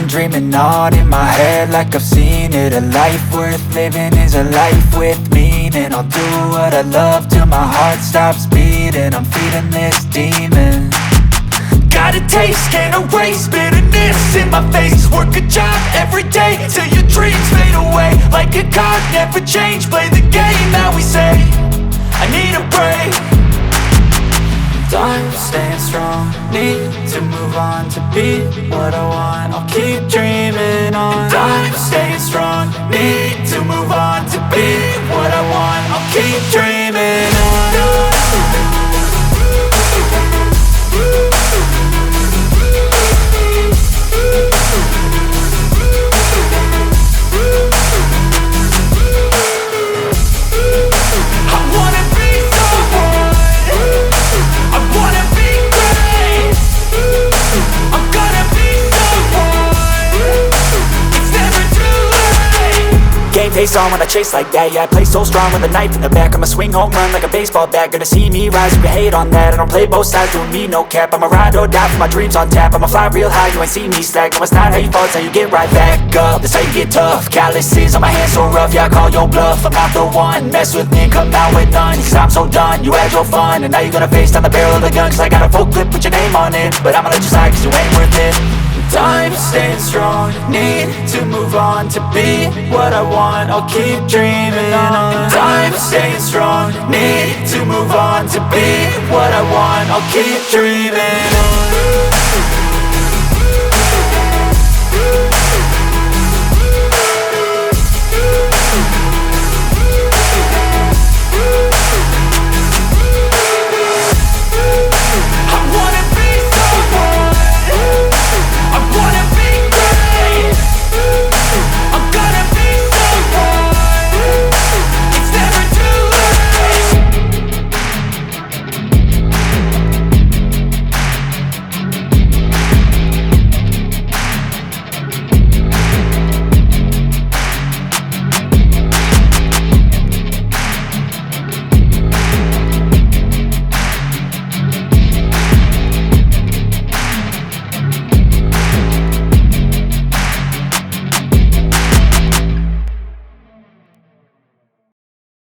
been dreaming on in my head like I've seen it. A life worth living is a life with meaning. I'll do what I love till my heart stops beating. I'm feeding this demon. Got a taste, can't erase bitterness in my face. Work a job every day till your dreams fade away. Like a card, never change, play the game that we say. I need a break. I'm staying strong, need to move on to be what I want. I'll keep dreaming on. I'm staying strong, need to move on to be what I want. I'll keep dreaming on. Face on when I chase like that, yeah, I play so strong with a knife in the back. I'ma swing home run like a baseball bat. Gonna see me rise, you can hate on that. I don't play both sides, doing me no cap. I'ma ride or die for my dreams on tap. I'ma fly real high, you ain't see me slack. No, it's not how you fall, it's how you get right back up. That's how you get tough. Calluses on my hands so rough, yeah, I call your bluff. I'm not the one, mess with me and come out with none. Cause I'm so done, you had your fun. And now you're gonna face down the barrel of the gun. Cause I got a full clip with your name on it. But I'ma let you slide cause you ain't worth it. I'm staying strong, need to move on to be what I want. I'll keep dreaming on. I'm staying strong, need to move on to be what I want. I'll keep dreaming on.